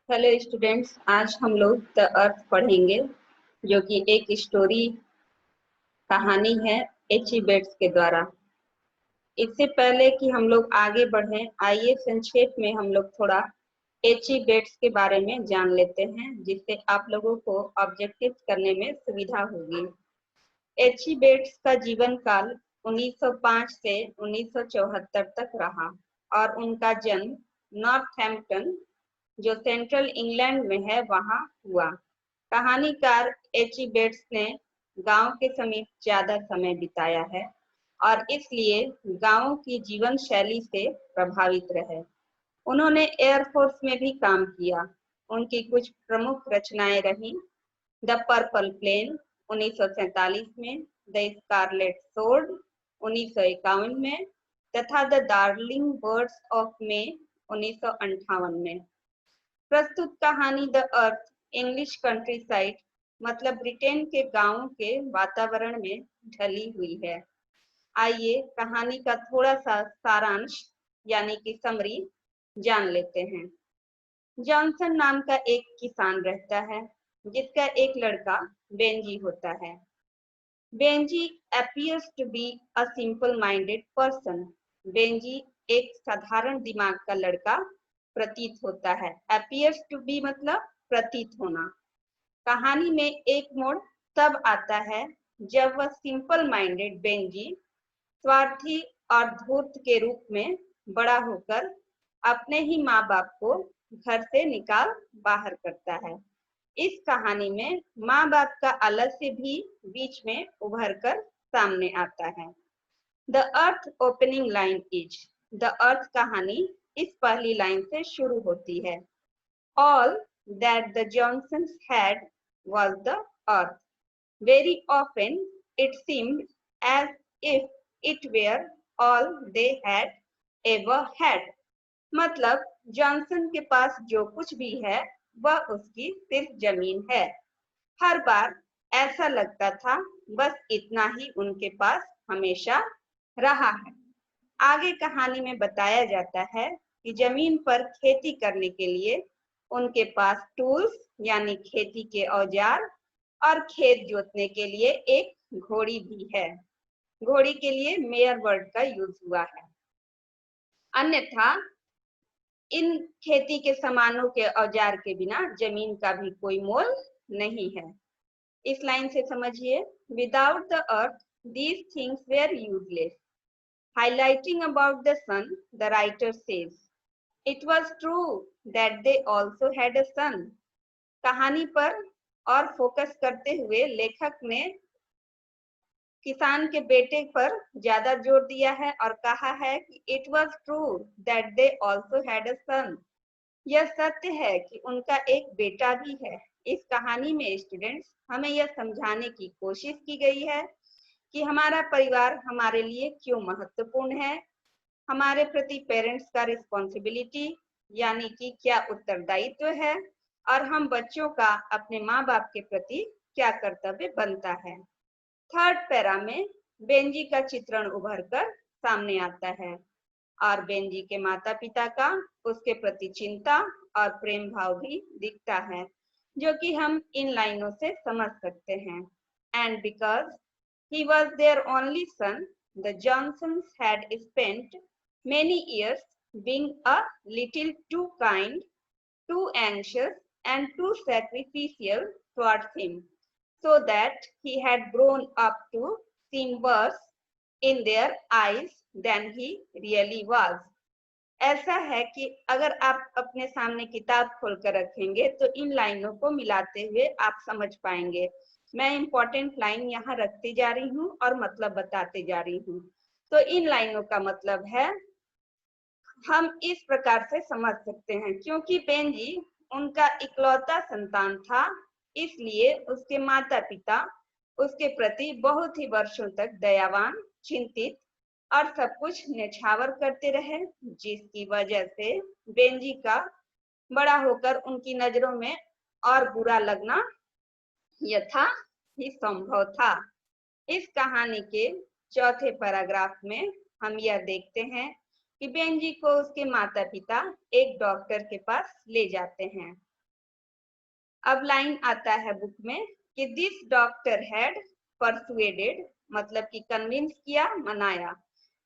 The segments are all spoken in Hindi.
हेलो स्टूडेंट्स, आज हम लोग द अर्थ पढ़ेंगे जो कि एक स्टोरी कहानी है एच.ई. बेट्स के द्वारा। इससे पहले कि हम लोग आगे बढ़ें, आइए संक्षेप में हम लोग थोड़ा एच.ई. बेट्स के बारे में जान लेते हैं, जिससे आप लोगों को ऑब्जेक्टिव करने में सुविधा होगी। एच.ई. बेट्स का जीवन काल 1905 से 1974 तक रहा और उनका जन्म नॉर्थहैम्पटन, जो सेंट्रल इंग्लैंड में है, वहां हुआ। कहानीकार एच.ई. बेट्स ने गांव के समीप ज्यादा समय बिताया है और इसलिए गांव की जीवन शैली से प्रभावित रहे। उन्होंने एयरफोर्स में भी काम किया। उनकी कुछ प्रमुख रचनाएं रहीं द पर्पल प्लेन 1947 में, द स्कारलेट सोर्ड 1951 में तथा the darling birds of May 1958 में। प्रस्तुत कहानी the earth English country side मतलब ब्रिटेन के गांवों के वातावरण में ढली हुई है। आइए कहानी का थोड़ा सा सारांश यानी कि समरी जान लेते हैं। जॉनसन नाम का एक किसान रहता है जिसका एक लड़का बेंजी होता है। Benji appears to be a simple minded person। Benji एक साधारण दिमाग का लड़का प्रतीत होता है। appears to be मतलब प्रतीत होना। कहानी में एक मोड़ तब आता है जब वह सिंपल माइंडेड बेंजी स्वार्थी और धूर्त के रूप में बड़ा होकर अपने ही माँ बाप को घर से निकाल बाहर करता है। इस कहानी में माँ बाप का आलस्य भी बीच में उभर कर सामने आता है। The earth opening line is. The earth कहानी इस पहली लाइन से शुरू होती है। All that the Johnsons had was the earth. Very often it seemed as if it were all they had ever had। मतलब जॉनसन के पास जो कुछ भी है वह उसकी सिर्फ जमीन है। हर बार ऐसा लगता था बस इतना ही उनके पास हमेशा रहा है। आगे कहानी में बताया जाता है कि जमीन पर खेती करने के लिए उनके पास टूल्स यानी खेती के औजार और खेत जोतने के लिए एक घोड़ी भी है। घोड़ी के लिए मेयर वर्ड का यूज हुआ है। अन्यथा इन खेती के सामानों के औजार के बिना जमीन का भी कोई मोल नहीं है। इस लाइन से समझिए, without the earth these things were useless. Highlighting about the sun, the writer says, it was true that they also had a son। कहानी पर और फोकस करते हुए लेखक ने किसान के बेटे पर ज्यादा जोर दिया है और कहा है कि it was true that they also had a son। यह सत्य है कि उनका एक बेटा भी है। इस कहानी में स्टूडेंट्स हमें यह समझाने की कोशिश की गई है कि हमारा परिवार हमारे लिए क्यों महत्वपूर्ण है, हमारे प्रति पेरेंट्स का रिस्पॉन्सिबिलिटी यानी कि क्या उत्तरदायित्व है और हम बच्चों का अपने माँ बाप के प्रति क्या कर्तव्य बनता है। थर्ड पैरा में बेंजी का चित्रण उभर कर सामने आता है और बेंजी के माता पिता का उसके प्रति चिंता और प्रेम भाव भी दिखता है, जो कि हम इन लाइनों से समझ सकते हैं। And because he was their only son, the Johnsons had spent many years being a little too kind, too anxious and too sacrificial towards him, so that he had grown up to seem worse in their eyes than he really was। ऐसा है कि अगर आप अपने सामने किताब खोलकर रखेंगे तो इन लाइनों को मिलाते हुए आप समझ पाएंगे। मैं इम्पोर्टेंट लाइन यहाँ रखती जा रही हूँ और मतलब बताते जा रही हूँ। तो इन लाइनों का मतलब है हम इस प्रकार से समझ सकते हैं, क्योंकि बेंजी उनका इकलौता संतान था, इसलिए उसके माता पिता उसके प्रति बहुत ही वर्षों तक दयावान, चिंतित और सब कुछ न्यौछावर करते रहे, जिसकी वजह से बेंजी का बड़ा होकर उनकी नजरों में और बुरा लगना यथा ही संभव था। इस कहानी के चौथे पैराग्राफ में हम यह देखते हैं कि बेंजी को उसके माता पिता एक डॉक्टर के पास ले जाते हैं अब लाइन आता है बुक में कि दिस डॉक्टर हैड परसुएडेड, मतलब कि कन्विंस किया, मनाया।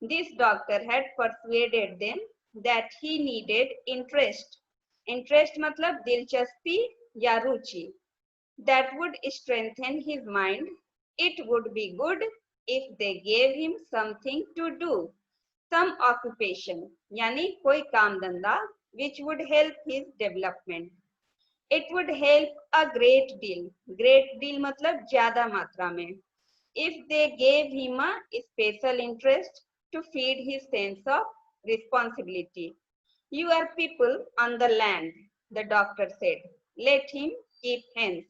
This doctor had persuaded them that he needed interest. Interest मतलब दिलचस्पी या रुचि। That would strengthen his mind. It would be good if they gave him something to do, some occupation, यानी कोई काम धंधा, which would help his development. It would help a great deal. Great deal मतलब ज्यादा मात्रा में. If they gave him a special interest to feed his sense of responsibility. You are people on the land, the doctor said. Let him keep hens.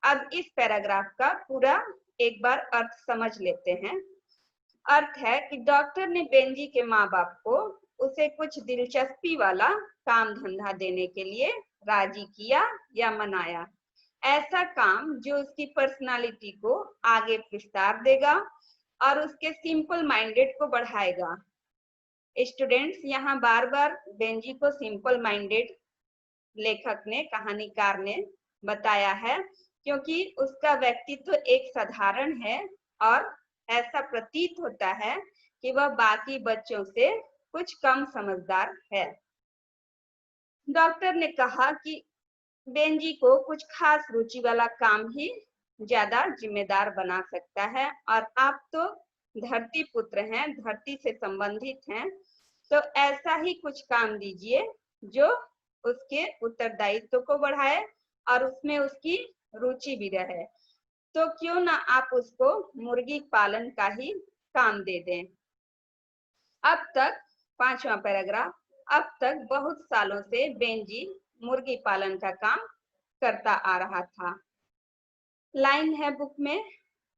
अब इस पैराग्राफ का पूरा एक बार अर्थ समझ लेते हैं। अर्थ है कि डॉक्टर ने बेंजी के माँ बाप को उसे कुछ दिलचस्पी वाला काम धंधा देने के लिए राजी किया या मनाया। ऐसा काम जो उसकी पर्सनालिटी को आगे विस्तार देगा और उसके सिंपल माइंडेड को बढ़ाएगा। स्टूडेंट्स, यहाँ बार बार बेंजी को सिंपल माइंडेड लेखक ने, कहानीकार ने बताया है क्योंकि उसका व्यक्तित्व एक साधारण है और ऐसा प्रतीत होता है कि वह बाकी बच्चों से कुछ कम समझदार है। डॉक्टर ने कहा कि बेंजी को कुछ खास रुचि वाला काम ही ज्यादा जिम्मेदार बना सकता है और आप तो धरती पुत्र हैं, धरती से संबंधित हैं, तो ऐसा ही कुछ काम दीजिए जो उसके उत्तरदायित्व को बढ़ाए और उसमें उसकी रुचि भी रहे। तो क्यों ना आप उसको मुर्गी पालन का ही काम दे दें। अब तक, 5वां पैराग्राफ, अब तक बहुत सालों से बेंजी मुर्गी पालन का काम करता आ रहा था। लाइन है बुक में,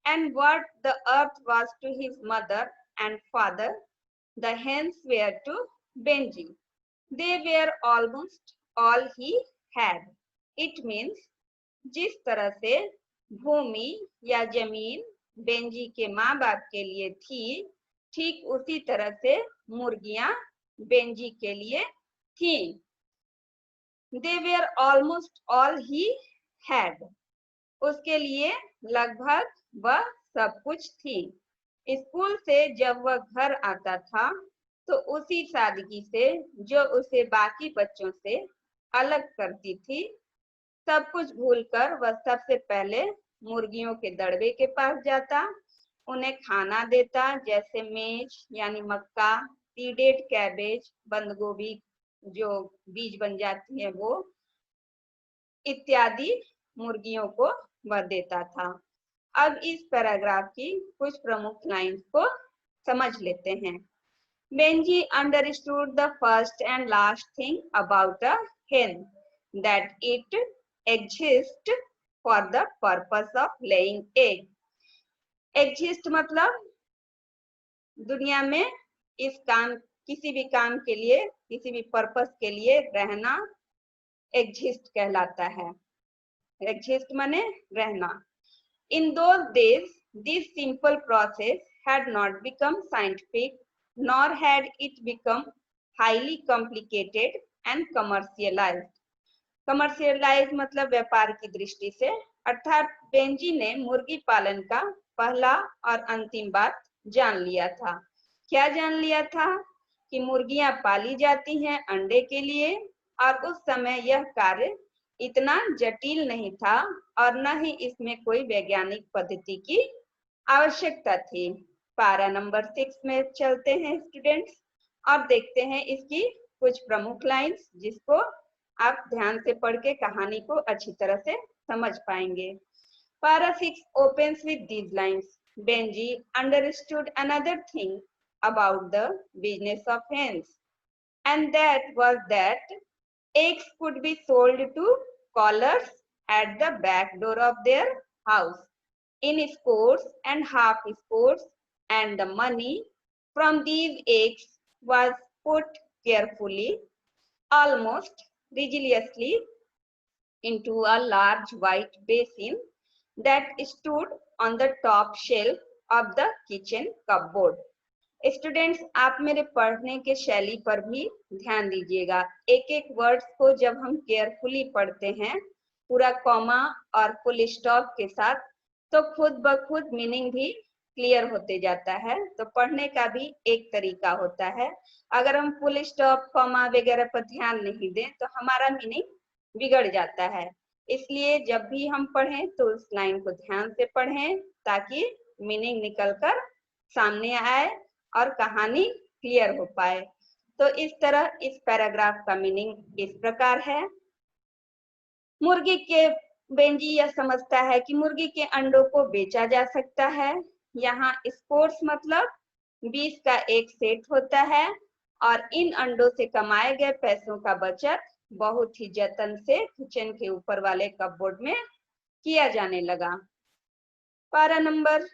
and what the earth was to his mother and father, the hens were to Benji. They were almost all he had. It means जिस तरह से भूमि या जमीन बेंजी के माँ बाप के लिए थी, ठीक उसी तरह से मुर्गियां बेंजी के लिए थीं। They were almost all he had. उसके लिए लगभग वह सब कुछ थी। स्कूल से जब वह घर आता था तो उसी सादगी से जो उसे बाकी बच्चों से अलग करती थी, सब कुछ भूलकर वह सबसे पहले मुर्गियों के दड़बे के पास जाता, उन्हें खाना देता, जैसे मेज यानी मक्का, सीडेड कैबेज, बंद गोभी जो बीज बन जाती है वो, इत्यादि मुर्गियों को वह देता था। अब इस पैराग्राफ की कुछ प्रमुख लाइन्स को समझ लेते हैं। Benji understood the first and last thing about a hen, that it exists for the purpose of laying egg. Exist मतलब दुनिया में इस काम, किसी भी काम के लिए, किसी भी पर्पस के लिए रहना exist कहलाता है। Exist माने रहना। In those days, this simple process had not become scientific, nor had it become highly complicated and commercialized. Commercialized मतलब व्यापार की दृष्टि से, अर्थात बेंजी ने मुर्गी पालन का पहला और अंतिम बात जान लिया था। क्या जान लिया था? कि मुर्गियां पाली जाती हैं अंडे के लिए, और उस समय यह कार्य इतना जटिल नहीं था और न ही इसमें कोई वैज्ञानिक पद्धति की आवश्यकता थी। पारा नंबर 6 में चलते हैं स्टूडेंट्स और देखते हैं इसकी कुछ प्रमुख लाइंस, जिसको आप ध्यान से पढ़ के कहानी को अच्छी तरह से समझ पाएंगे। Para 6 opens with these lines. Benji understood another thing about the business of hens, and that was that eggs could be sold to callers at the back door of their house in scores and half scores, and the money from these eggs was put carefully, almost religiously, into a large white basin that stood on the top shelf of the kitchen cupboard. Students, आप मेरे पढ़ने के शैली पर भी ध्यान दीजिएगा। एक एक वर्ड्स को जब हम केयरफुली पढ़ते हैं पूरा कॉमा और फुल स्टॉप के साथ, तो खुद ब खुद मीनिंग भी क्लियर होते जाता है। तो पढ़ने का भी एक तरीका होता है। अगर हम फुल स्टॉप कॉमा वगैरह पर ध्यान नहीं दें तो हमारा मीनिंग बिगड़ जाता है। इसलिए जब भी हम पढ़ें तो उस लाइन को ध्यान से पढ़ें ताकि मीनिंग निकलकर सामने आए और कहानी क्लियर हो पाए। तो इस तरह इस पैराग्राफ का मीनिंग इस प्रकार है। मुर्गी के बेंजी यह समझता है कि मुर्गी के अंडों को बेचा जा सकता है। यहाँ स्पोर्ट्स मतलब 20 का एक सेट होता है और इन अंडों से कमाए गए पैसों का बचत बहुत ही जतन से किचन के ऊपर वाले कपबोर्ड में किया जाने लगा। पारा नंबर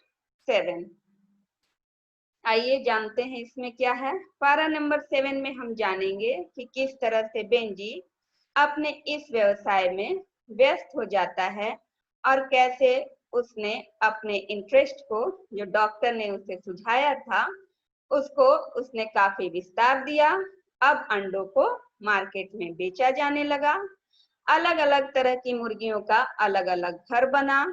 7। आइए जानते हैं इसमें क्या है। पारा नंबर 7 में हम जानेंगे कि किस तरह से बेंजी अपने इस व्यवसाय में व्यस्त हो जाता है और कैसे उसने अपने इंटरेस्ट को, जो डॉक्टर ने उसे सुझाया था, उसको उसने काफी विस्तार दिया। अब अंडों को मार्केट में बेचा जाने लगा। अलग अलग तरह की मुर्गियों का अलग अलग घर बना।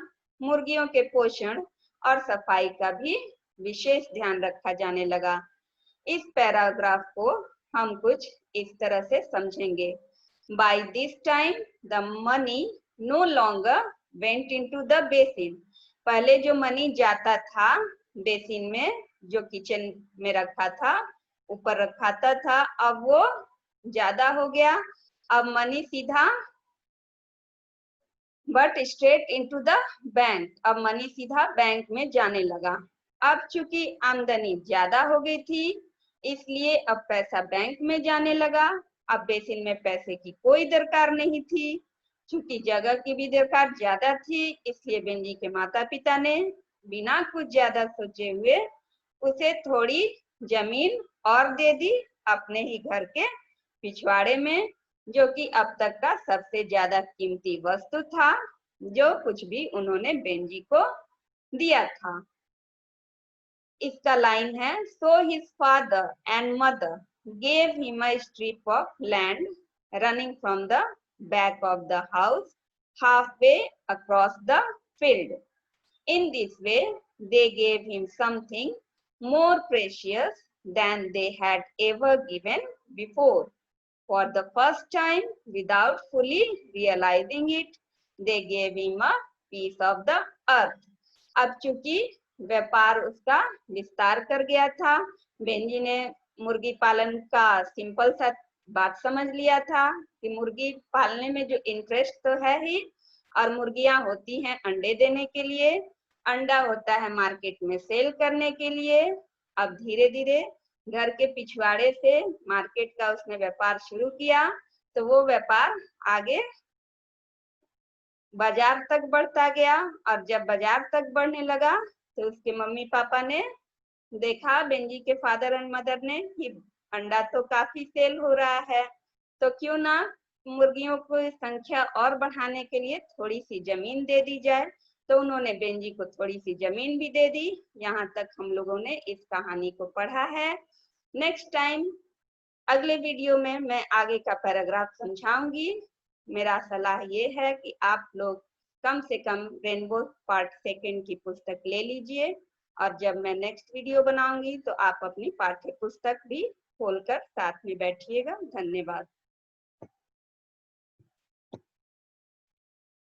मुर्गियों के पोषण और सफाई का भी विशेष ध्यान रखा जाने लगा। इस पैराग्राफ को हम कुछ इस तरह से समझेंगे। By this time, the money no longer went into the basin. पहले जो मनी जाता था बेसिन में, जो किचन में रखा था, ऊपर रखाता था, अब वो ज्यादा हो गया। अब मनी सीधा but straight into the bank, अब मनी सीधा बैंक में जाने लगा। अब चूंकि आमदनी ज्यादा हो गई थी इसलिए अब पैसा बैंक में जाने लगा। अब बेसिन में पैसे की कोई दरकार नहीं थी। चूंकि जगह की भी दरकार ज्यादा थी इसलिए बेंजी के माता पिता ने बिना कुछ ज्यादा सोचे हुए उसे थोड़ी जमीन और दे दी अपने ही घर के पिछवाड़े में, जो कि अब तक का सबसे ज्यादा कीमती वस्तु था जो कुछ भी उन्होंने बेंजी को दिया था। इसका लाइन है, so his father and mother gave him a strip of land running from the back of the house halfway across the field. In this way, they gave him something more precious than they had ever given before. For the first time, without fully realizing it, they gave him a piece of the earth. अब चूंकि व्यापार उसका विस्तार कर गया था, बेंजी ने मुर्गी पालन का सिंपल सा बात समझ लिया था कि मुर्गी पालने में जो इंटरेस्ट तो है ही, और मुर्गियां होती हैं अंडे देने के लिए, अंडा होता है मार्केट में सेल करने के लिए। अब धीरे धीरे घर के पिछवाड़े से मार्केट का उसने व्यापार शुरू किया, तो वो व्यापार आगे बाजार तक बढ़ता गया। और जब बाजार तक बढ़ने लगा तो उसके मम्मी पापा ने देखा, बेंजी के फादर एंड मदर ने, कि अंडा तो काफी सेल हो रहा है, तो क्यों ना मुर्गियों को संख्या और बढ़ाने के लिए थोड़ी सी जमीन दे दी जाए। तो उन्होंने बेंजी को थोड़ी सी जमीन भी दे दी। यहाँ तक हम लोगों ने इस कहानी को पढ़ा है। नेक्स्ट टाइम अगले वीडियो में मैं आगे का पैराग्राफ समझाऊंगी। मेरा सलाह ये है कि आप लोग कम से कम रेनबो पार्ट 2 की पुस्तक ले लीजिए, और जब मैं नेक्स्ट वीडियो बनाऊंगी तो आप अपनी पाठ्य पुस्तक भी खोलकर साथ में बैठिएगा। धन्यवाद।